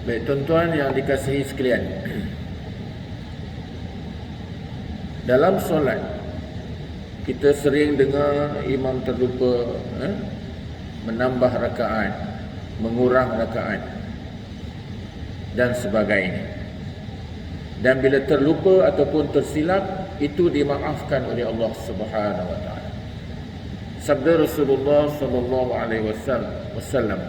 Baik tuan-tuan yang dikasihi sekalian, dalam solat kita sering dengar imam terlupa menambah rakaat, mengurang rakaat dan sebagainya. Dan bila terlupa ataupun tersilap, itu dimaafkan oleh Allah Subhanahu wa taala. Sabda Rasulullah sallallahu alaihi wasallam,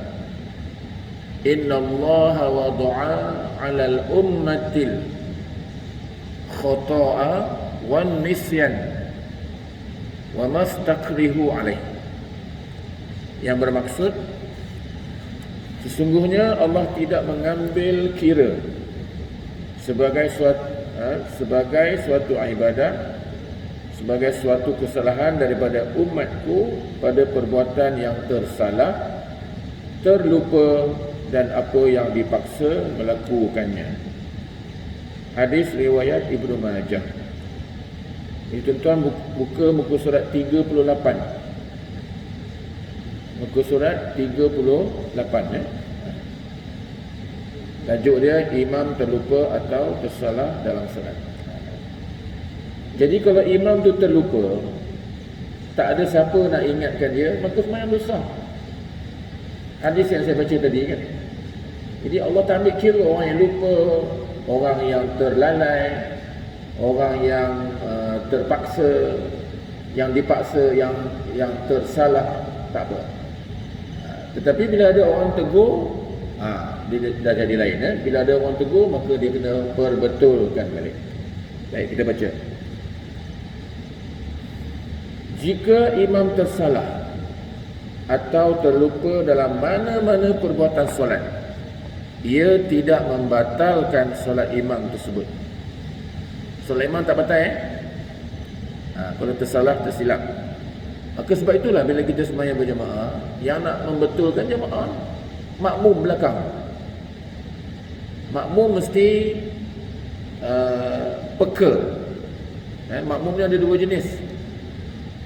"Inna Allah wada'a 'alal ummatil khata'a wan nisyan wa mastakrihu alaih." Yang bermaksud, sesungguhnya Allah tidak mengambil kira sebagai suatu ibadah, sebagai suatu kesalahan daripada umatku pada perbuatan yang tersalah, terlupa dan apa yang dipaksa melakukannya. Hadis riwayat Ibnu Majah. Ini tuan-tuan buka muka surat 38. Muka surat 38 Tajuk dia imam terlupa atau tersalah dalam solat. Jadi kalau imam tu terlupa, tak ada siapa nak ingatkan dia, maka sembahyang dosa. Hadis yang saya baca tadi kan. Jadi Allah tak ambil kira orang yang lupa, orang yang terlalai, orang yang terpaksa, yang dipaksa, yang tersalah, tak apa. Tetapi bila ada orang tegur, dia dah jadi lain. Bila ada orang tegur, maka dia kena perbetulkan balik. Baik, kita baca. Jika imam tersalah atau terlupa dalam mana-mana perbuatan solat, ia tidak membatalkan solat imam tersebut. Solat imam tak batal kalau tersalah, tersilap. Maka sebab itulah bila kita sembahyang berjamaah, yang nak membetulkan jamaah, makmum belakang. Makmum mesti peka. Makmum ni ada dua jenis.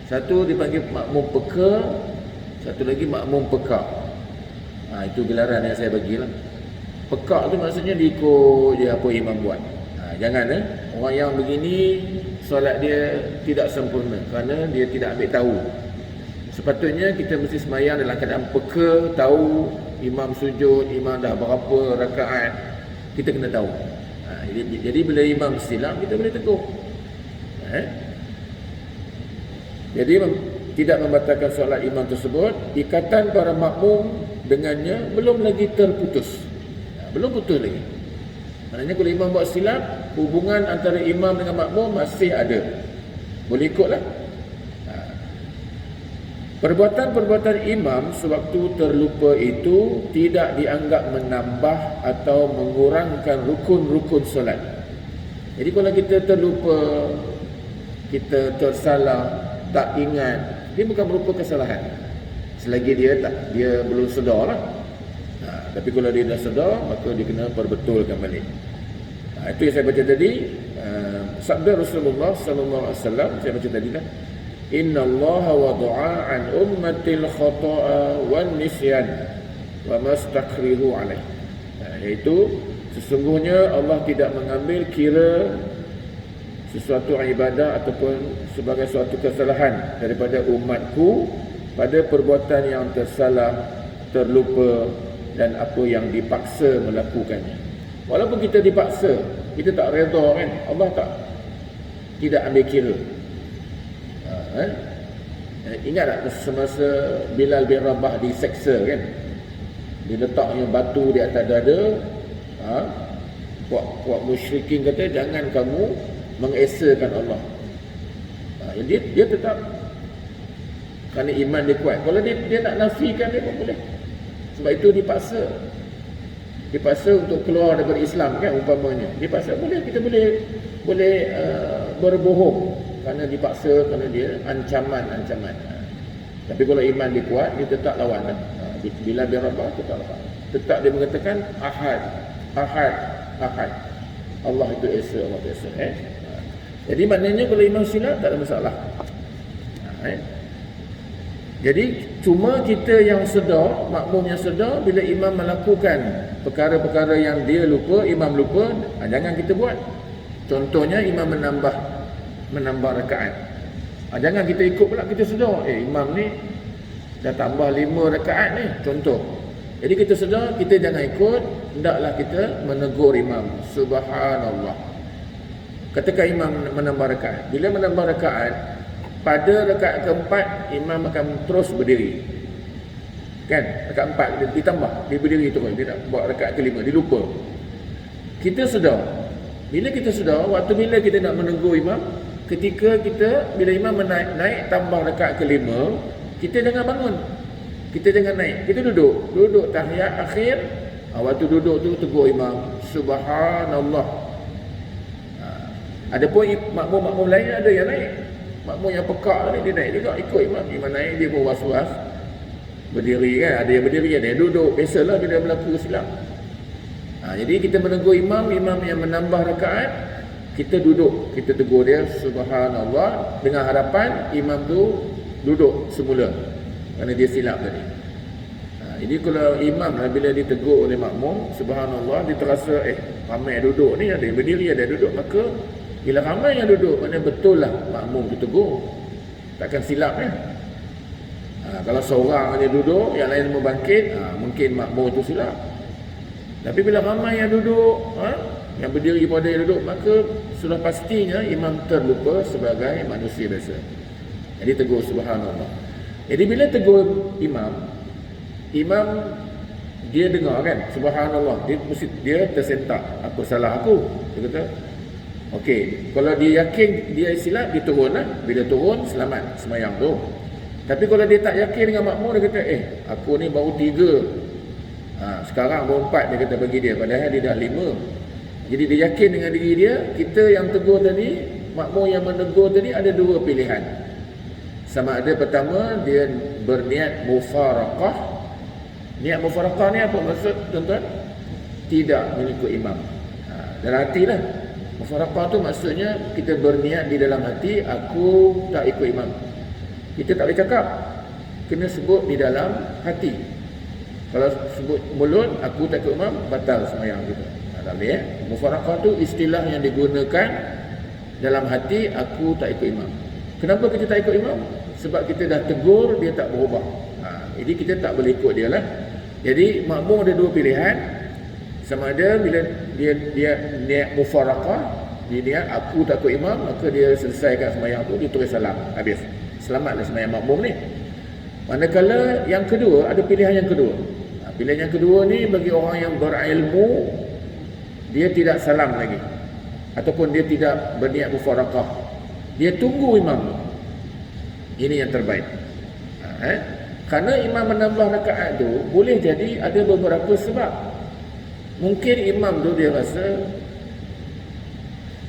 Satu dipanggil makmum peka, satu lagi makmum peka. Itu gelaran yang saya bagilah. Peka tu maksudnya dia ikut je apa imam buat. Jangan orang yang begini solat dia tidak sempurna kerana dia tidak ambil tahu. Sepatutnya kita mesti sembahyang dalam keadaan peka, tahu imam sujud, imam dah berapa rakaat, kita kena tahu. Jadi bila imam silap, kita boleh tegur. Jadi tidak membatalkan solat imam tersebut. Ikatan para makmum dengannya belum lagi terputus. Belum putus lagi. Maknanya kalau imam buat silap, hubungan antara imam dengan makmum masih ada. Boleh ikutlah. Perbuatan-perbuatan imam sewaktu terlupa itu tidak dianggap menambah atau mengurangkan rukun-rukun solat. Jadi kalau kita terlupa, kita tersalah, tak ingat, dia bukan merupakan kesalahan. Selagi dia belum sedar lah. Tapi kalau dia dah sedar, maka dia kena perbetulkan balik. Itu yang saya baca tadi. Sabda Rasulullah sallallahu alaihi wasallam, saya baca tadi lah. Inna Allah wada'a an ummatil khata'a wan nisyan wa mastakrihu alaih. Iaitu sesungguhnya Allah tidak mengambil kira sesuatu ibadah ataupun sebagai suatu kesalahan daripada umatku pada perbuatan yang tersalah, terlupa dan apa yang dipaksa melakukannya. Walaupun kita dipaksa, kita tak redha kan, Allah tidak ambil kira. Ingat tak semasa Bilal bin Rabah diseksa kan, diletaknya batu di atas dada. Puak musyrikin kata jangan kamu mengesakan Allah. Dia tetap, kerana iman dia kuat. Kalau dia nak nafikan, dia pun boleh. Sebab itu dipaksa untuk keluar daripada Islam kan, umpamanya dipaksa, boleh, kita boleh berbohong kerana dipaksa, kerana dia ancaman. Tapi kalau iman dia kuat, dia tetap lawan. Bila dia Rabah, tetap lawan. Tetap dia mengatakan ahad. Allah itu esa, Allah itu esa. Jadi maknanya kalau imam silap tak ada masalah. Jadi cuma kita yang sedar, makmum yang sedar, bila imam melakukan perkara-perkara yang dia lupa, imam lupa, jangan kita buat. Contohnya imam menambah rakaat. Jangan kita ikut pula, kita sedar, imam ni dah tambah 5 rakaat ni, contoh. Jadi kita sedar, kita jangan ikut, hendaklah kita menegur imam. Subhanallah. Katakan imam menambah rakaat. Bila menambah rakaat, pada rakaat keempat, imam akan terus berdiri. Kan? Rakaat empat, ditambah, dia berdiri terus. Dia nak buat rakaat kelima, dia lupa. Kita sedar. Bila kita sedar, waktu bila kita nak menegur imam, ketika bila imam naik tambah rakaat kelima, kita jangan bangun. Kita jangan naik. Kita duduk. Duduk tahiyat akhir. Waktu duduk tu tegur imam. Subhanallah. Adapun makmum-makmum lain ada yang naik. Makmum yang pekak ni dia naik juga ikut imam. Imam naik dia pun was-was. Berdiri kan. Ada yang berdiri, ada yang duduk. Biasalah bila berlaku silap. Jadi kita menegur imam yang menambah rakaat, kita duduk. Kita tegur dia subhanallah dengan harapan imam tu duduk semula kerana dia silap tadi. Jadi kalau imam lah bila ditegur oleh makmum, subhanallah, dia terasa ramai duduk ni, ada yang berdiri, ada yang duduk, maka bila ramai yang duduk, maknanya betul lah makmum tu tegur, takkan silap kan. Kalau seorang dia duduk, yang lain semua bangkit, mungkin makmum tu silap. Tapi bila ramai yang duduk, yang berdiri pada yang duduk, maka sudah pastinya imam terlupa sebagai manusia biasa. Jadi tegur subhanallah. Jadi bila tegur imam dia dengar kan subhanallah, dia tersentak, apa salah aku? Dia kata okey, kalau dia yakin dia silap, dia turun lah. Bila turun, selamat semayang tu. Tapi kalau dia tak yakin dengan makmum, dia kata aku ni baru 3, sekarang baru 4, dia kata bagi dia, padahal dia dah 5. Jadi dia yakin dengan diri dia. Kita yang tegur tadi, makmum yang menegur tadi, ada 2 pilihan. Sama ada pertama, dia berniat mufaraqah. Niat mufaraqah ni apa maksud tuan-tuan? Tidak mengikut imam. Dalam hatilah. Mufaraqah tu maksudnya kita berniat di dalam hati, aku tak ikut imam. Kita tak boleh cakap, kena sebut di dalam hati. Kalau sebut mulut, aku tak ikut imam, batal sembahyang kita. Tak boleh. Mufaraqah tu istilah yang digunakan dalam hati, aku tak ikut imam. Kenapa kita tak ikut imam? Sebab kita dah tegur, dia tak berubah. Jadi kita tak boleh ikut dia lah. Jadi makmum ada 2 pilihan. Sama ada bila dia niat mufaraqah, dia niat aku tak ikut imam, maka dia selesaikan sembahyang tu, dia terus salam, habis. Selamatlah sembahyang makmum ni. Manakala yang kedua, ada pilihan yang kedua. Pilihan yang kedua ni bagi orang yang berilmu, dia tidak salam lagi, ataupun dia tidak berniat mufaraqah, dia tunggu imam tu. Ini yang terbaik. Kerana imam menambah rakaat tu, boleh jadi ada beberapa sebab. Mungkin imam tu dia rasa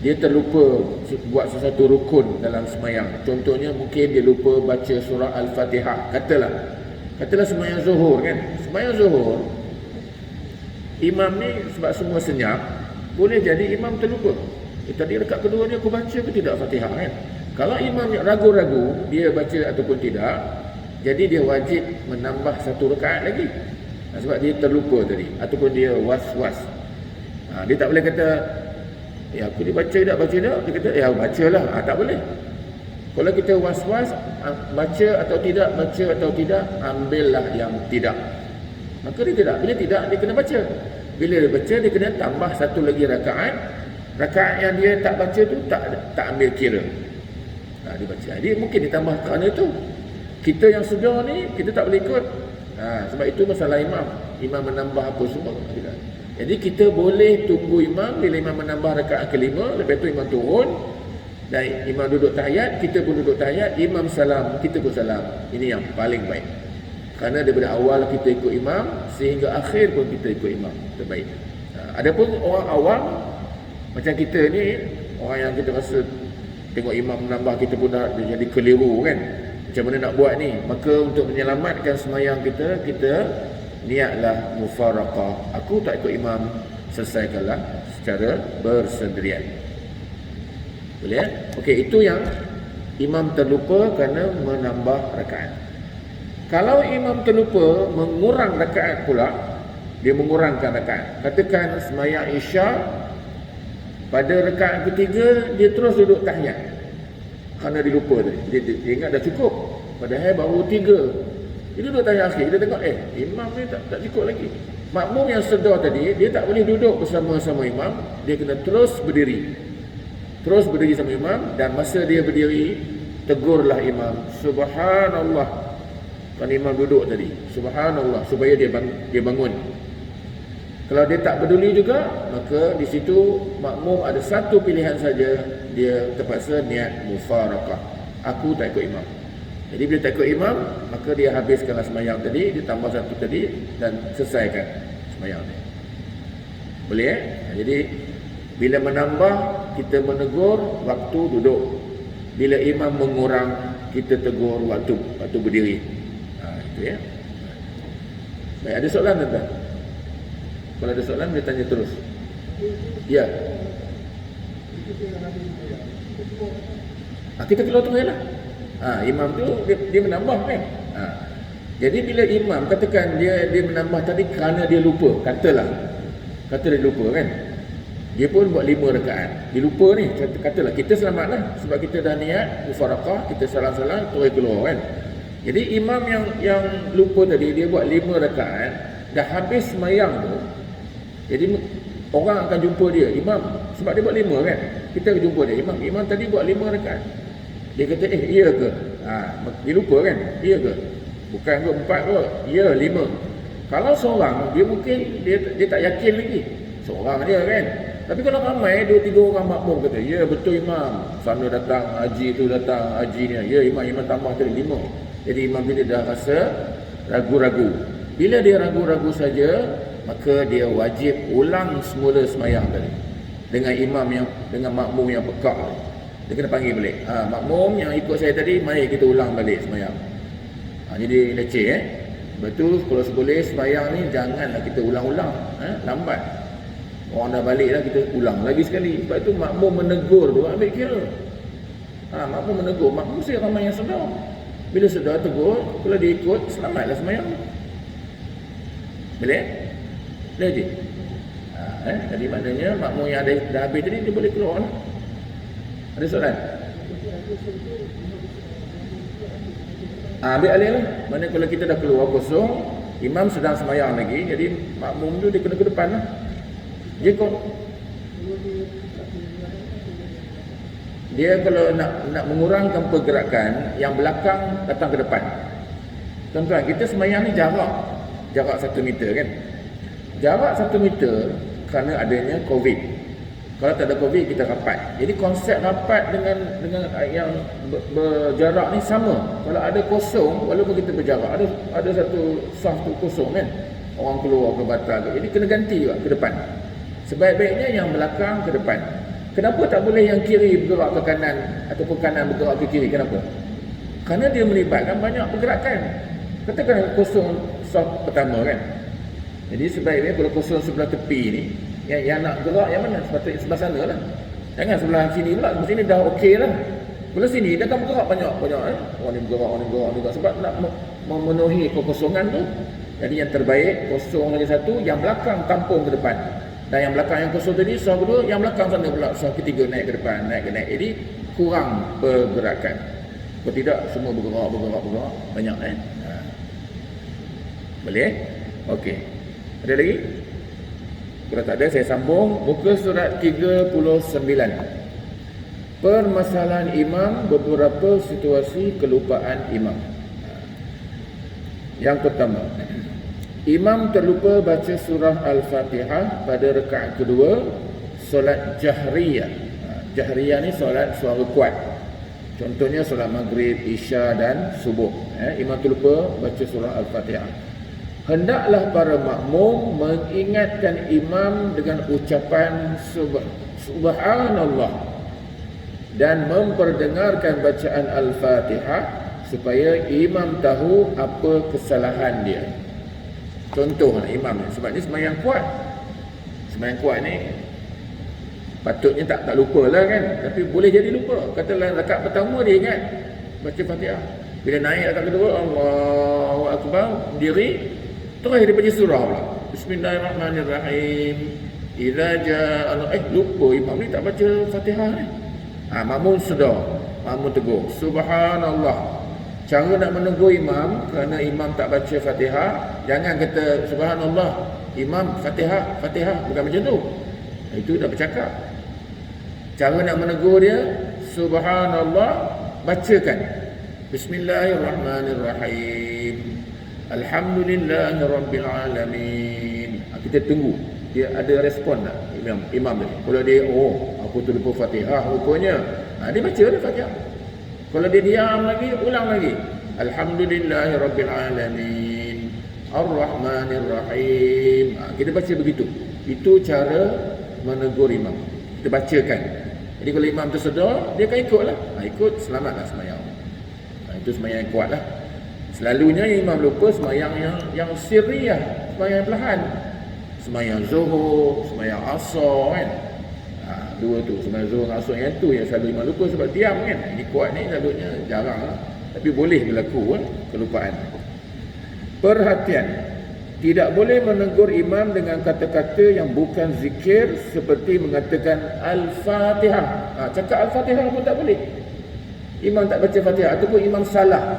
dia terlupa buat sesuatu rukun dalam semayang. Contohnya mungkin dia lupa baca surah Al-Fatihah. Katalah semayang zuhur kan. Semayang zuhur, imam ni sebab semua senyap, boleh jadi imam terlupa. Tadi rakaat kedua ni aku baca ke tidak Fatihah kan. Kalau imam yang ragu-ragu dia baca ataupun tidak, jadi dia wajib menambah 1 rakaat lagi. Sebab dia terlupa tadi, ataupun dia was-was. Dia tak boleh kata aku dia baca tak, dia kata bacalah. Tak boleh. Kalau kita was-was, baca atau tidak, ambillah yang tidak. Maka dia tidak. Bila tidak, dia kena baca. Bila dia baca, dia kena tambah 1 lagi rakaat. Rakaat yang dia tak baca tu tak ambil kira. Dia baca. Jadi mungkin ditambah kerana itu. Kita yang sedar ni, kita tak boleh ikut. Sebab itu masalah imam. Imam menambah apa semua. Jadi kita boleh tunggu imam. Bila imam menambah rakaat kelima, lepas tu imam turun, dan imam duduk tahiyat, kita pun duduk tahiyat, imam salam, kita pun salam. Ini yang paling baik. Kerana daripada awal kita ikut imam, sehingga akhir pun kita ikut imam. Terbaik. Adapun orang awam macam kita ni, orang yang kita rasa tengok imam menambah, kita pun dah jadi keliru kan. Macam mana nak buat ni? Maka untuk menyelamatkan semayang kita, kita niatlah mufaraqah. Aku tak ikut imam, selesaikanlah secara bersendirian. Boleh? Okey, itu yang imam terlupa kerana menambah rakaat. Kalau imam terlupa mengurang rakaat pula, dia mengurangkan rakaat. Katakan sembahyang Isya, pada rakaat ketiga dia terus duduk tahiyat. Kerana dia lupa tadi. Dia ingat dah cukup. Padahal baru 3. Dia duduk tahiyat akhir. Dia tengok imam ni tak cukup lagi. Makmum yang sedar tadi, dia tak boleh duduk bersama-sama imam, dia kena terus berdiri. Terus berdiri sama imam, dan masa dia berdiri, tegurlah imam, subhanallah. Kan imam duduk tadi, subhanallah, supaya dia bangun. Kalau dia tak peduli juga, maka di situ makmum ada satu pilihan saja, dia terpaksa niat mufarakah. Aku tak ikut imam. Jadi bila tak ikut imam, maka dia habiskanlah sembahyang tadi, dia tambah satu tadi dan selesaikan sembahyang ni. Boleh Jadi bila menambah, kita menegur waktu duduk. Bila imam mengurang, kita tegur waktu berdiri. Itu ya. Baik, ada soalan tuan-tuan? Kalau ada soalan, dia tanya terus. Ya. Kita keluar tengah lah. Imam tu dia menambah kan. Jadi bila imam katakan dia menambah tadi kerana dia lupa, kata dia lupa kan. Dia pun buat 5 rakaat. Dia lupa ni, katalah kita selamatlah sebab kita dah niat mufarakah, kita salam-salam terus keluar kan. Jadi imam yang lupa tadi, dia buat 5 rakaat, dah habis sembahyang tu. Jadi orang akan jumpa dia, imam, sebab dia buat 5 kan. Kita akan jumpa dia, imam tadi buat 5 rakaat. Dia kata, iya ke? Dia lupa kan? Iya ke? Bukan ke 4 ke? Ya, 5. Kalau seorang, dia mungkin dia tak yakin lagi. Seorang dia kan? Tapi kalau ramai, 2-3 orang makmum kata, ya betul imam. Sana datang, haji tu datang, haji ni. Ya imam tambah tadi 5. Jadi imam dia dah rasa ragu-ragu. Bila dia ragu-ragu saja, maka dia wajib ulang semula sembahyang tadi. Dengan makmum yang pekak tadi. Dia kena panggil balik. Makmum yang ikut saya tadi, mari kita ulang balik sembahyang. Jadi leceh Betul, kalau boleh sembahyang ni janganlah kita ulang-ulang. Lambat. Orang dah balik dah, kita ulang lagi sekali. Sebab itu makmum menegur tu ambil kira. Makmum menegur. Makmum saya ramai yang sedar. Bila sedar tegur, kalau dia ikut, selamatlah sembahyang. Boleh? Boleh je? Jadi maknanya makmum yang dah habis tadi, dia boleh keluar lah. Ada soalan? Ambil alih lah. Mana kalau kita dah keluar kosong, imam sedang sembahyang lagi, jadi makmum tu dia kena ke depan lah. Dia kalau nak mengurangkan pergerakan, yang belakang datang ke depan. Tuan-tuan, kita sembahyang ni jarak 1 meter kan. Jarak 1 meter kerana adanya COVID. Kalau tak ada COVID, kita rapat. Jadi konsep rapat dengan yang berjarak ni sama. Kalau ada kosong, walaupun kita berjarak, ada satu saf tu kosong kan, orang keluar ke batal. Jadi kena ganti juga ke depan. Sebaik-baiknya yang belakang ke depan. Kenapa tak boleh yang kiri bergerak ke kanan ataupun kanan bergerak ke kiri? Kenapa? Kerana dia melibatkan banyak pergerakan. Katakan kosong saf pertama kan. Jadi sebaiknya kalau kosong sebelah tepi ni, yang nak gerak yang mana? Sepatutnya sebelah sana lah. Jangan sebelah sini pula. Sini dah okey lah. Kalau sini dia akan bergerak banyak. Orang ni bergerak. Sebab nak memenuhi kekosongan tu. Jadi yang terbaik, kosong lagi satu, yang belakang tampung ke depan. Dan yang belakang yang kosong tadi, sah kedua, yang belakang sana pula sah ketiga naik ke depan, naik. Jadi kurang pergerakan. Kalau tidak, semua bergerak banyak Boleh? Okey. Ada lagi? Kalau tak ada, saya sambung. Muka surat 39. Permasalahan imam, beberapa situasi kelupaan imam. Yang pertama, imam terlupa baca surah Al-Fatihah pada rakaat kedua solat jahriyah. Jahriyah ni solat suara kuat. Contohnya solat maghrib, isya dan subuh. Imam terlupa baca surah Al-Fatihah. Hendaklah para makmum mengingatkan imam dengan ucapan subhanallah dan memperdengarkan bacaan Al-Fatihah supaya imam tahu apa kesalahan dia. Contoh imam ni, sebab ni sembahyang kuat. Sembahyang kuat ni patutnya tak lupa lah kan, tapi boleh jadi lupa. Katalah rakaat pertama dia ingat baca Fatihah, Bila naik rakaat kedua, Allahu Akbar, diri, terus dia baca surah pula. Bismillahirrahmanirrahim. Idza jaa lupa imam ni tak baca Fatihah ni. Makmum sedar, makmum tegur, subhanallah. Cara nak menegur imam, kerana imam tak baca Fatihah, jangan kata subhanallah, imam Fatihah, bukan macam tu. Itu dah bercakap. Cara nak menegur dia, subhanallah, bacakan Bismillahirrahmanirrahim. Alhamdulillahirabbil alamin. Kita tunggu dia ada respon tak imam tadi. Kalau dia aku tu lupa Fatihah rupanya, dia baca dah Fatihah. Kalau dia diam lagi, ulang lagi. Alhamdulillahirabbil alamin. Ar-Rahmanir-Rahim. Kita baca begitu. Itu cara menegur imam. Kita bacakan. Jadi kalau imam tersedar, dia akan ikutlah. Ikut, selamatlah semayang. Itu semayang yang kuatlah. Selalunya imam lupa semayang yang sirriyah, semayang perlahan. Semayang Zuhur, semayang Asar kan. Dua tu, semayang Zuhur dan Asar, yang tu yang selalu imam lupa sebab diam kan. Ini kuat ni selalunya jarang lah. Tapi boleh berlaku kelupaan. Perhatian, tidak boleh menegur imam dengan kata-kata yang bukan zikir seperti mengatakan Al-Fatihah. Cakap Al-Fatihah pun tak boleh. Imam tak baca Fatihah ataupun imam salah.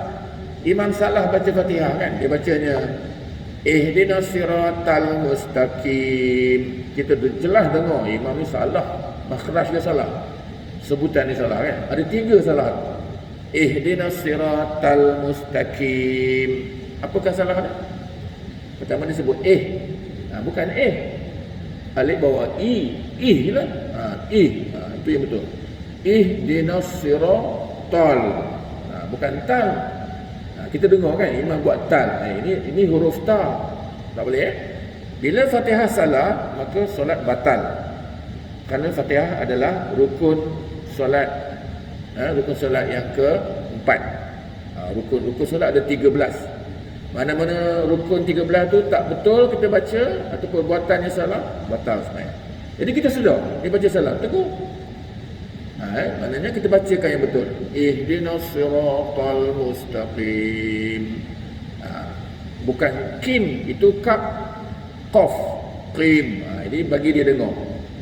Imam salah baca Fatihah kan. Dia bacanya Ihdinas siratal mustaqim. Kita jelas dengar imam ni salah. Makhraj dia salah. Sebutan dia salah kan. Ada 3 salah. Ihdinas siratal mustaqim. Apakah salah dia? Pertama dia sebut bukan alif bawah i lah. Itu yang betul. Ihdinas siratal. Bukan tal. Kita dengar kan imam buat tal. Ini huruf ta. Tak boleh Bila Fatihah salah, maka solat batal. Kerana Fatihah adalah rukun solat. Rukun solat yang ke-4. Rukun solat ada 13. Mana-mana rukun 13 tu tak betul kita baca ataupun buatannya salah, batal sembahyang. Jadi kita sedar dia baca salah, tegur. Maknanya kita bacakan yang betul. Ihdinas siratal mustaqim. Bukan kim, itu kaf, qaf, qim. Jadi bagi dia dengar.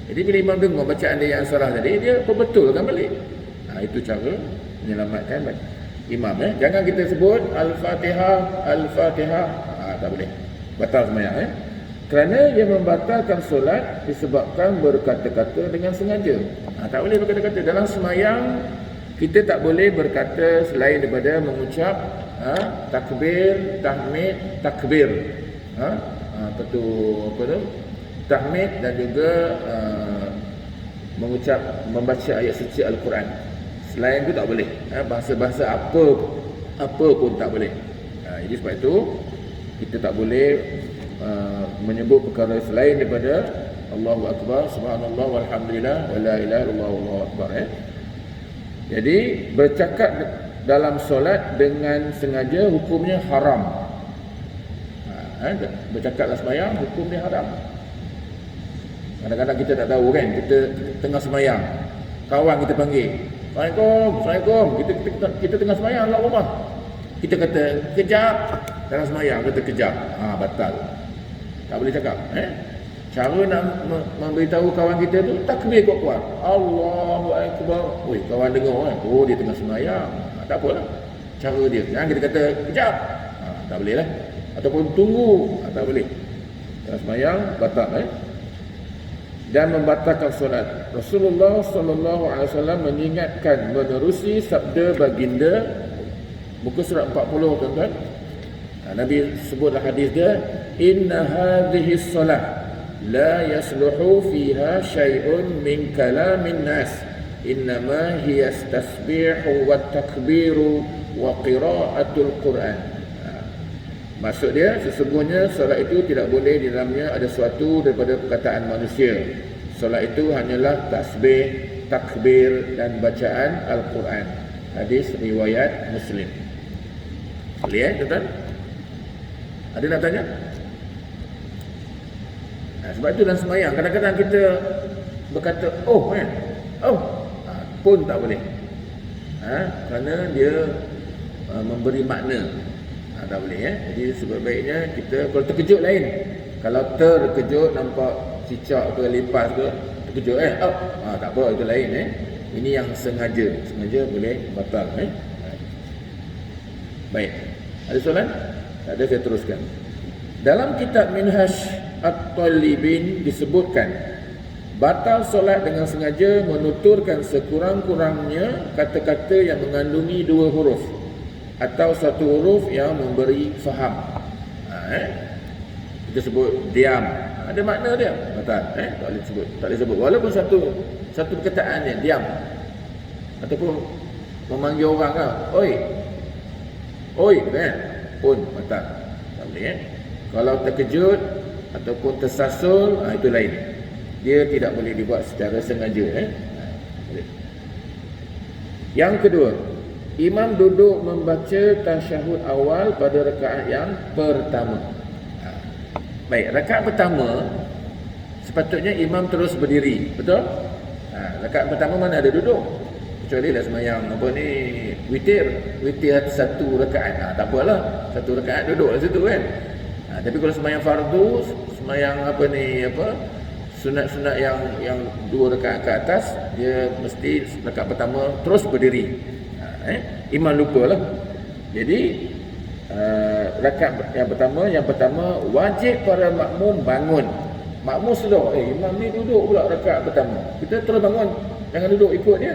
Jadi bila imam dengar bacaan dia yang salah tadi, dia perbetulkan balik. Itu cara menyelamatkan imam. Jangan kita sebut Al-Fatihah. Tak boleh. Batal sembahyang. Kerana ia membatalkan solat disebabkan berkata-kata dengan sengaja. Tak boleh berkata-kata. Dalam sembahyang, kita tak boleh berkata selain daripada mengucap takbir, tahmid, takbir. Apa tu? Tahmid dan juga membaca ayat suci Al-Quran. Selain itu tak boleh. Bahasa-bahasa apa pun tak boleh. Jadi sebab itu kita tak boleh menyebut perkara selain daripada Allahu Akbar, Subhanallah, walhamdulillah, wa la ilaha illallah, Allahu Akbar. Jadi bercakap dalam solat dengan sengaja hukumnya haram. Bercakap dalam sembahyang hukumnya haram. Kadang-kadang kita tak tahu kan, kita tengah sembahyang, kawan kita panggil, Assalamualaikum. Kita tengah sembahyang kat rumah. Kita kata kejap dalam sembahyang, kata kejap. Batal. Tak boleh cakap. Cara nak memberitahu kawan kita tu takbir kuat-kuat. Allahu Akbar. Kawan dengar dia tengah sembahyang. Tak apalah. Cara dia. Jangan kita kata kejap. Tak boleh lah. Ataupun tunggu. Tak boleh. Dalam sembahyang batal dan membatalkan solat. Rasulullah sallallahu alaihi wasallam mengingatkan menerusi sabda baginda, muka surat 40 tuan-tuan. Nabi sebutlah hadis dia, inna hadhihi solat la yasluhu fiha syai'un min kalamin nas, innama hiya tasbihu wa takbiru wa qira'atul Quran. Maksud dia, sesungguhnya solat itu tidak boleh di dalamnya ada sesuatu daripada perkataan manusia. Solat itu hanyalah tasbih, takbir dan bacaan Al-Quran. Hadis riwayat Muslim. Boleh tuan-tuan? Ada nak tanya? Sebab itu dalam sembahyang kadang-kadang kita berkata pun tak boleh. Kerana dia memberi makna. Tak boleh Jadi sebaiknya kita kalau terkejut lain. Kalau terkejut nampak cicak ke lipas ke terkejut tak apa, itu lain Ini yang sengaja boleh batal Baik. Ada soalan? Tak ada, saya teruskan. Dalam kitab Minhaj At-Talibin disebutkan batal solat dengan sengaja menuturkan sekurang-kurangnya kata-kata yang mengandungi 2 huruf atau 1 huruf yang memberi faham. Kita sebut diam, ada makna dia, batal. Tak boleh sebut walaupun satu perkataan dia diam, ataupun memanggil orang oi kan pun batal. Tak boleh Kalau terkejut ataupun tersasul, itu lain. Dia tidak boleh dibuat secara sengaja. Yang kedua, imam duduk membaca tasyahud awal pada rakaat yang pertama. Baik, rakaat pertama sepatutnya imam terus berdiri, betul? Rakaat pertama mana ada duduk? Kecuali lah semayang witir satu rakaat. Tak apalah, satu rakaat duduk lah situ kan. Tapi kalau semayang fardu, semayang sunat-sunat yang 2 rakaat ke atas, dia mesti rakaat pertama terus berdiri. Imam lupa lah. Jadi rakaat yang pertama wajib para makmum bangun. Makmum sedar, imam ni duduk pula rakaat pertama, kita terus bangun, jangan duduk ikut dia.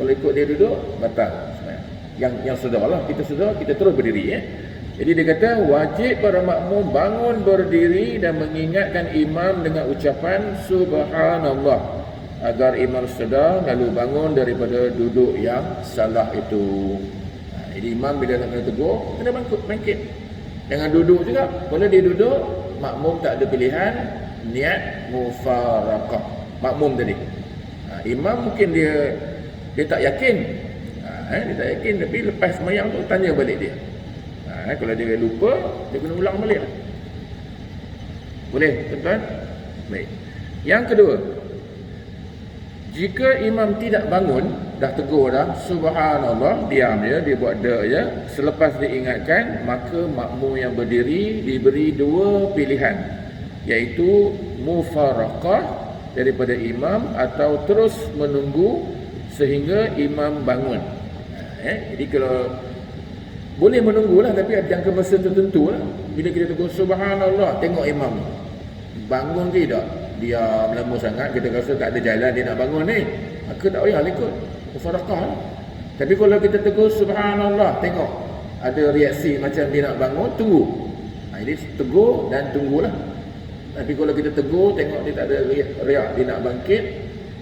Kalau ikut dia duduk, batal. Yang sedar lah, kita sedar, kita terus berdiri. Jadi dia kata wajib para makmum bangun berdiri dan mengingatkan imam dengan ucapan subhanallah, agar imam sedar lalu bangun daripada duduk yang salah itu. Jadi imam bila nak kena tegur, kena bangkit. Jangan duduk juga. Kalau dia duduk, makmum tak ada pilihan, niat mufaraqah makmum tadi. Imam mungkin dia tak yakin. Dia tak yakin, tapi lepas sembahyang tu tanya balik dia. Kalau dia lupa, dia kena ulang balik. Boleh, tuan-tuan? Baik. Yang kedua, jika imam tidak bangun, dah tegur dah, subhanallah, diam dia buat je. Selepas diingatkan, maka makmum yang berdiri diberi 2 pilihan, iaitu mufaraqah daripada imam atau terus menunggu sehingga imam bangun. Jadi kalau boleh menunggulah, tapi ada jangka masa tertentu lah. Bila kita tegur subhanallah, tengok imam bangun tidak, diam lama sangat, kita rasa tak ada jalan dia nak bangun ni, maka tak payah ikut mufaraqah lah. Tapi kalau kita tegur subhanallah, tengok ada reaksi macam dia nak bangun, tunggu. Jadi tegur dan tunggulah. Tapi kalau kita tegur, tengok dia tak ada riak dia nak bangkit,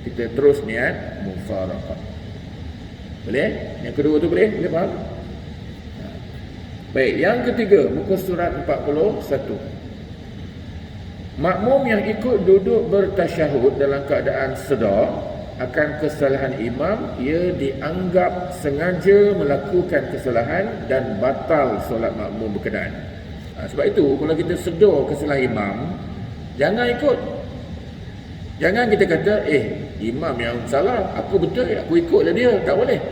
kita terus niat mufaraqah. Boleh? Yang kedua tu boleh? Boleh faham? Baik, yang ketiga, muka surat 41. Makmum yang ikut duduk bertasyahud dalam keadaan sedar akan kesalahan imam, ia dianggap sengaja melakukan kesalahan dan batal solat makmum berkenaan. Sebab itu, kalau kita sedar kesalahan imam, jangan ikut. Jangan kita kata, imam yang salah, aku betul, aku ikutlah dia. Tak boleh.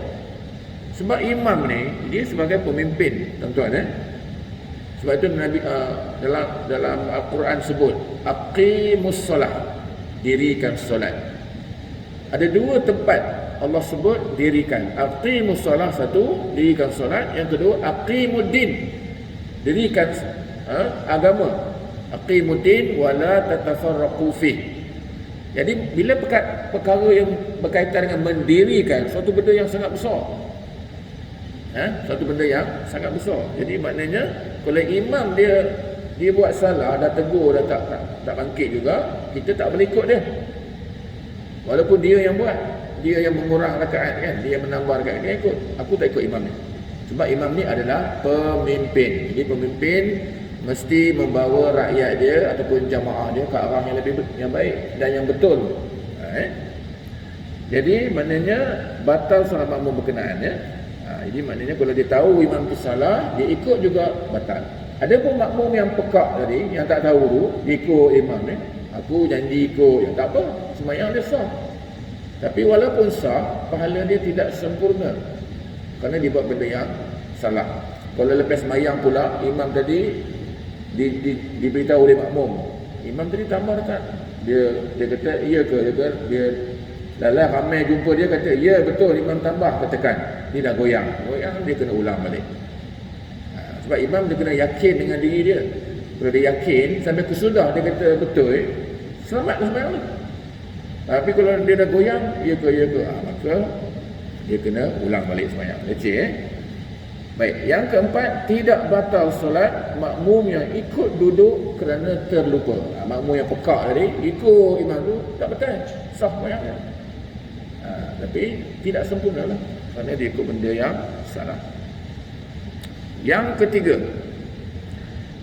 Sebab imam ni, dia sebagai pemimpin, tuan-tuan. Sebab itu Nabi dalam Al-Quran sebut, aqimus solah, dirikan solat. Ada 2 tempat Allah sebut dirikan. Aqimus solah, satu, dirikan solat. Yang kedua, aqimuddin, dirikan agama. Aqimuddin wala tatafarraqu fih. Jadi bila perkara yang berkaitan dengan mendirikan suatu benda yang sangat besar, satu benda yang sangat besar. Jadi maknanya kalau imam dia buat salah, dah tegur, dah tak bangkit juga, kita tak boleh ikut dia. Walaupun dia yang buat, dia yang mengurang rakaat kan, dia yang menambah rakaat, dia ikut. Aku tak ikut imam ni. Sebab imam ni adalah pemimpin. Jadi pemimpin mesti membawa rakyat dia ataupun jamaah dia ke arah yang lebih baik dan yang betul. Jadi maknanya batal solat makmum berkenaan jadi maknanya kalau dia tahu imam itu salah, dia ikut juga batal. Ada pun makmum yang pekak tadi, yang tak tahu tu, dia ikut imam ni. Aku janji ikut, tak apa, sembahyang dia sah. Tapi walaupun sah, pahala dia tidak sempurna. Kerana dia buat benda yang salah. Kalau lepas mayang pula, imam tadi diberitahu oleh makmum, imam tadi tambah rakaat. Dia kata iya ke? Dia dalam ramai jumpa dia kata ya betul, imam tambah, katakan dia dah goyang, dia kena ulang balik. Sebab imam dia kena yakin dengan diri dia. Kalau dia yakin sampai kesudah dia kata betul, selamatlah sembahyang tu. Tapi kalau dia dah goyang, ya ke, maka dia kena ulang balik sembahyang. Leceh. Baik, yang keempat, tidak batal solat makmum yang ikut duduk kerana terlupa. Makmum yang pekak tadi ikut imam tu tak betul, sah sembahyangnya. Tapi tidak sempurna lah, kerana dia ikut benda yang salah. Yang ketiga,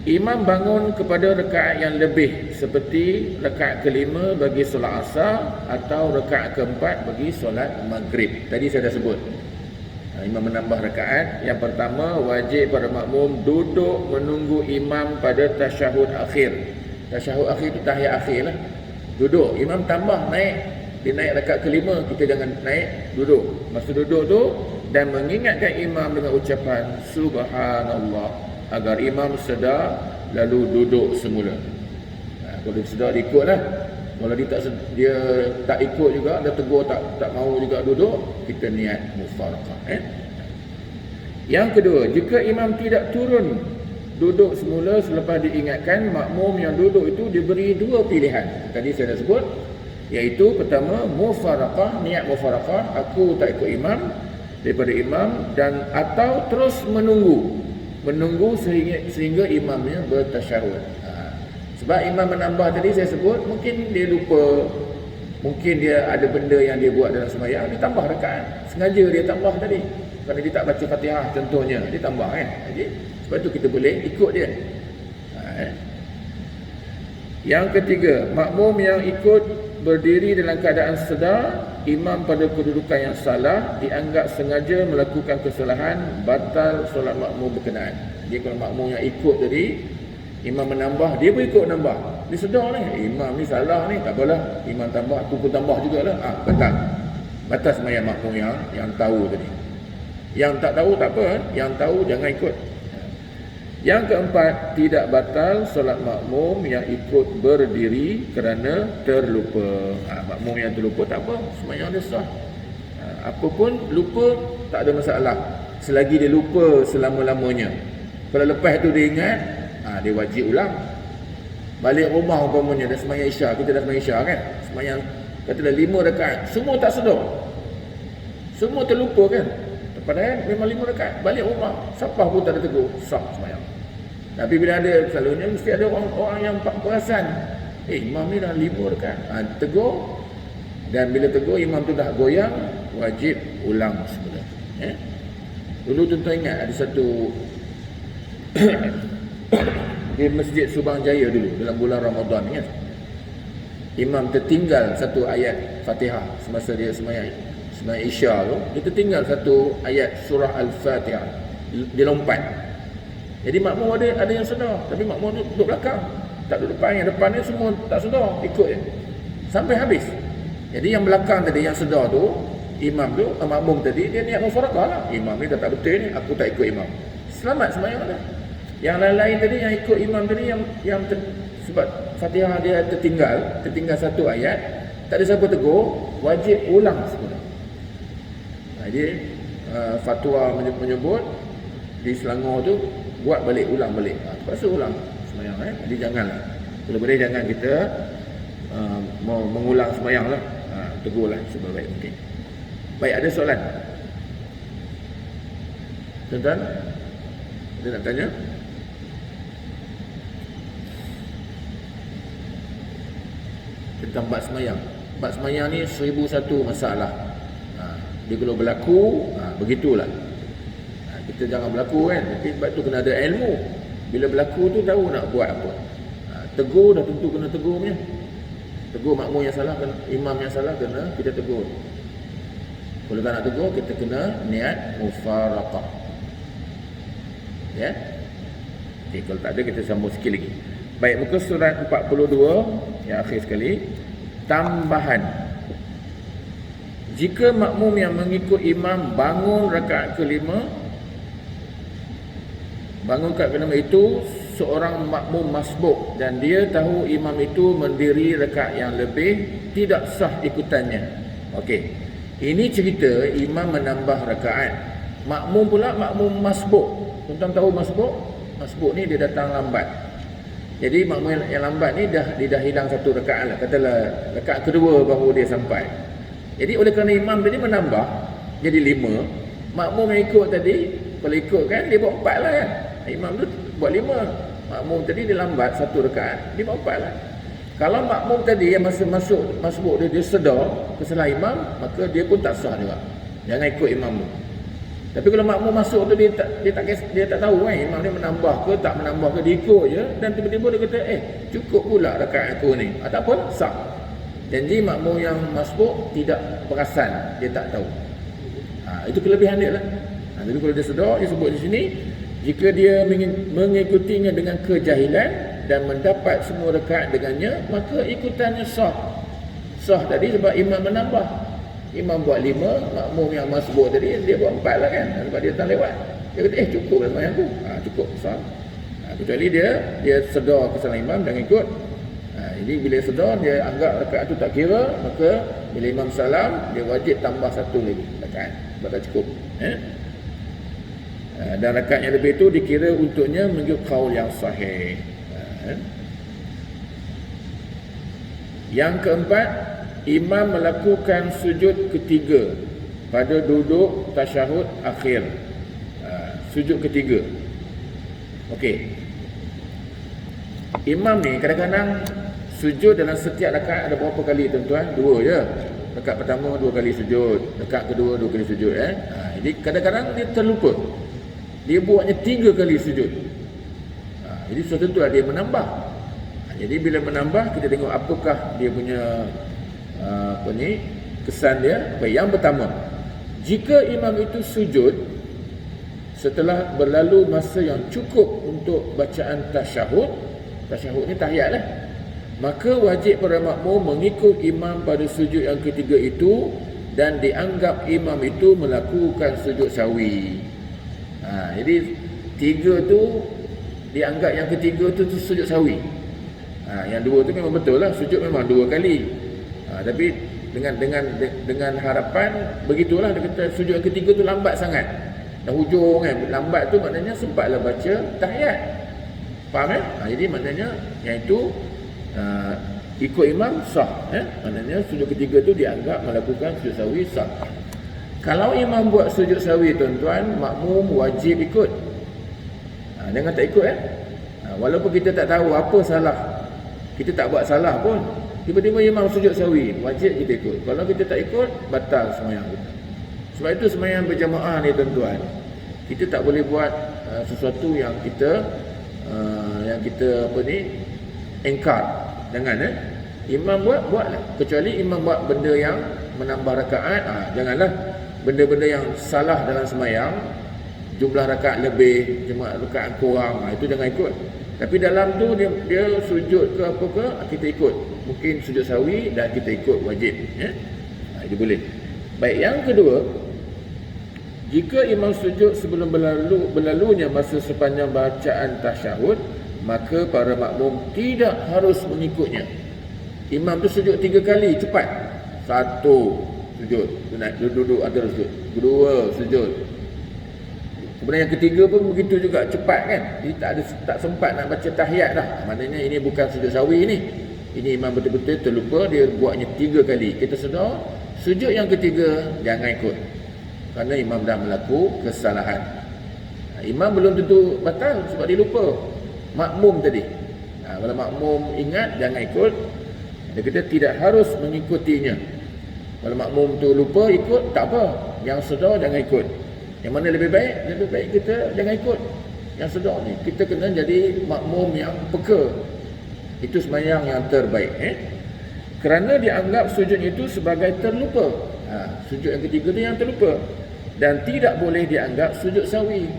imam bangun kepada rakaat yang lebih, seperti rakaat kelima bagi solat asar atau rakaat keempat bagi solat maghrib. Tadi saya dah sebut, imam menambah rakaat. Yang pertama, wajib pada makmum duduk menunggu imam pada tasyahud akhir. Tasyahud akhir itu tahiyat akhir lah. Duduk, imam tambah naik. Dia naik rakaat kelima, kita jangan naik, duduk. Masa duduk tu, dan mengingatkan imam dengan ucapan subhanallah, agar imam sedar lalu duduk semula. Kalau dia sedar, dia ikut lah. Kalau dia tak ikut juga, dia tegur tak mau juga duduk, kita niat mufaraqah. Yang kedua, jika imam tidak turun duduk semula selepas diingatkan, makmum yang duduk itu diberi dua pilihan. Tadi saya dah sebut, iaitu pertama, mufaraqah, niat mufaraqah, aku tak ikut imam, daripada imam, dan atau terus menunggu sehingga imamnya bertasyahud. Sebab imam menambah tadi saya sebut, mungkin dia lupa, mungkin dia ada benda yang dia buat dalam sembahyang, dia tambah rakaat. Sengaja dia tambah tadi, kerana dia tak baca Fatihah contohnya, dia tambah kan. Jadi sebab tu kita boleh ikut dia. Yang ketiga, makmum yang ikut berdiri dalam keadaan sedar imam pada kedudukan yang salah, dianggap sengaja melakukan kesalahan, batal solat makmum berkenaan. Jadi kalau makmum yang ikut tadi, imam menambah, dia pun ikut nambah, dia sedar ni, imam ni salah ni, tak apalah, imam tambah, aku pun tambah jugalah, batal sembahyang makmum yang tahu tadi. Yang tak tahu tak apa, yang tahu jangan ikut. Yang keempat, tidak batal solat makmum yang ikut berdiri kerana terlupa. Makmum yang terlupa tak apa, sembahyang dia sah. Apapun lupa tak ada masalah, selagi dia lupa selama-lamanya. Kalau lepas tu dia ingat, dia wajib ulang. Balik rumah umpamanya dah sembahyang Isya, kita dah sembahyang Isya kan, sembahyang katalah 5 rakaat, semua tak sedar, semua terlupa kan, padahal memang 5 rakaat. Balik rumah, siapa pun tak ada tegur, sah sembahyang. Tapi bila ada, selalunya mesti ada orang yang perasan, imam ni dah 5 rakaat, tegur. Dan bila tegur, imam tu dah goyang, wajib ulang semula. Dulu tuan-tuan ingat ada satu di Masjid Subang Jaya dulu dalam bulan Ramadan kan, imam tertinggal satu ayat Fatihah semasa dia sembahyang Isya tu, dia tertinggal satu ayat surah Al-Fatihah, dia lompat. Jadi makmum ada yang sedar, tapi makmum duduk belakang, tak duduk depan. Yang depan ni semua tak sedar, ikut je sampai habis. Jadi yang belakang tadi yang sedar tu, imam tu, makmum tadi, dia niat mufaraqah lah, imam ni dah tak betul ni, aku tak ikut imam, selamat sembahyang dah. Yang lain-lain tadi yang ikut imam tadi, sebab Fatihah dia tertinggal satu ayat, tak ada siapa tegur, wajib ulang semula. Jadi fatwa menyebut di Selangor tu buat balik, ulang balik, terpaksa ulang sembahyang. Jadi janganlah, kalau boleh jangan kita mengulang sembahyang lah, tegurlah sebaik mungkin. Baik, ada soalan tuan-tuan? Ada nak tanya? Tentang bab sembahyang. Bab sembahyang ni 1001 masalah. Dia kalau berlaku, begitulah. Kita jangan berlaku kan, tapi sebab tu kena ada ilmu. Bila berlaku tu tahu nak buat apa. Tegur dah tentu kena tegur punya. Tegur makmum yang salah, imam yang salah, kena kita tegur. Kalau tak nak tegur, kita kena niat mufaraqah. Ya. Okay, kalau tak ada, kita sambung sikit lagi. Baik, muka surat 42 yang akhir sekali. Tambahan, jika makmum yang mengikut imam bangun rakaat kelima Bangun kat kedua itu seorang makmum masbuk dan dia tahu imam itu mendiri rakaat yang lebih, tidak sah ikutannya. Okey. Ini cerita imam menambah rakaat. Makmum pula makmum masbuk. Tuan-tuan tahu masbuk? Masbuk ni dia datang lambat. Jadi makmum yang lambat ni dia dah hilang satu rakaat lah. Katalah rakaat kedua baru dia sampai. Jadi oleh kerana imam tadi menambah jadi 5, makmum yang ikut tadi kalau ikut kan dia buat 4 lah kan. Imam tu buat 5, makmum tadi dia lambat satu rakaat, dia buat 4 lah. Kalau makmum tadi yang masa masuk dia sedar kesalahan imam, maka dia pun tak sah juga. Jangan ikut imam tu. Tapi kalau makmum masuk tu dia tak tahu kan imam ni menambah ke tak menambah ke, dia ikut je dan tiba-tiba dia kata cukup pula rakaat aku ni. Tak apa, sah. Janji makmum yang masbuk tidak perasan, dia tak tahu. Itu kelebihan dia lah. Tapi kalau dia sedar, dia sebut di sini, jika dia mengikutinya dengan kejahilan dan mendapat semua rakaat dengannya, maka ikutannya sah. Sah tadi sebab imam menambah. Imam buat 5, makmum yang masbuk tadi dia buat 4 lah kan. Sebab dia tak lewat. Dia kata cukup lah sembahyang aku. Cukup, sah. Kecuali dia sedar kesalahan imam dan ikut. Jadi bila sedar dia anggap rakaat tu tak kira, maka bila imam salam dia wajib tambah satu lagi rakaat. Sebab tak cukup. Dan rakaat yang lebih itu dikira untuknya mengikut qaul yang sahih. Yang keempat, imam melakukan sujud ketiga pada duduk tasyahud akhir. Sujud ketiga. Okey. Imam ni kadang-kadang sujud dalam setiap rakaat ada berapa kali tuan-tuan? 2 je. Rakaat pertama 2 kali sujud, rakaat kedua 2 kali sujud jadi kadang-kadang dia terlupa. Dia buatnya 3 kali sujud. Jadi suatu tentu dia menambah. Jadi bila menambah kita tengok apakah dia punya kesan dia. Yang pertama, jika imam itu sujud setelah berlalu masa yang cukup untuk bacaan tasyahud ni tahiyat lah, maka wajib para makmum mengikut imam pada sujud yang ketiga itu dan dianggap imam itu melakukan sujud sahwi. Jadi 3 tu dianggap yang ketiga tu sujud sahwi. Yang 2 tu memang betul lah, sujud memang 2 kali. Tapi dengan harapan begitulah, dia kata sujud yang ketiga tu lambat sangat. Dah hujung kan, lambat tu maknanya sempatlah baca tahiyat. Faham jadi maknanya yang itu ikut imam sah. Maknanya sujud ketiga tu dianggap melakukan sujud sahwi sah. Kalau imam buat sujud sahwi tuan-tuan, makmum wajib ikut. Jangan tak ikut walaupun kita tak tahu apa salah, kita tak buat salah pun, tiba-tiba imam sujud sahwi, wajib kita ikut. Kalau kita tak ikut, batal sembahyang kita. Sebab itu sembahyang berjamaah ni tuan-tuan, kita tak boleh buat sesuatu yang kita engkar. Jangan imam buatlah. Kecuali imam buat benda yang menambah rakaat, janganlah benda-benda yang salah dalam sembahyang, jumlah rakaat lebih, cuma rakaat kurang, itu jangan ikut. Tapi dalam tu dia sujud ke apa ke, kita ikut. Mungkin sujud sahwi dan kita ikut, wajib. Itu boleh. Baik, yang kedua, jika imam sujud sebelum berlalunya masa sepanjang bacaan tasyahud, maka para makmum tidak harus mengikutnya. Imam tu sujud 3 kali, cepat. 1 sujud, duduk antara sujud. 2 sujud. Kemudian yang ketiga pun begitu juga, cepat kan. Jadi tak sempat nak baca tahiyat dah. Maknanya ini bukan sujud sahwi ni. Ini imam betul-betul terlupa, dia buatnya 3 kali. Kita sedar, sujud yang ketiga jangan ikut. Kerana imam dah melakukan kesalahan. Imam belum tentu batal sebab dia lupa. Makmum tadi. Kalau makmum ingat, jangan ikut. Dia kata tidak harus mengikutinya. Kalau makmum tu lupa ikut, tak apa. Yang sedar jangan ikut. Yang mana lebih baik? Lebih baik kita jangan ikut. Yang sedar ni, kita kena jadi makmum yang peka. Itu sembahyang yang terbaik. Kerana dianggap sujud itu sebagai terlupa. Sujud yang ketiga tu yang terlupa. Dan tidak boleh dianggap sujud sahwi.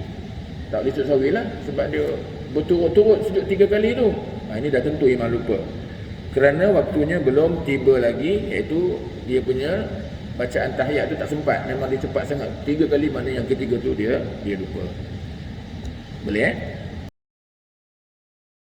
Tak boleh sujud sahwi lah. Sebab dia berturut-turut sujud 3 kali tu. Ini dah tentu imam lupa. Kerana waktunya belum tiba lagi, iaitu dia punya bacaan tahiyat tu tak sempat. Memang dia cepat sangat. 3 kali, mana yang ketiga tu dia lupa. Boleh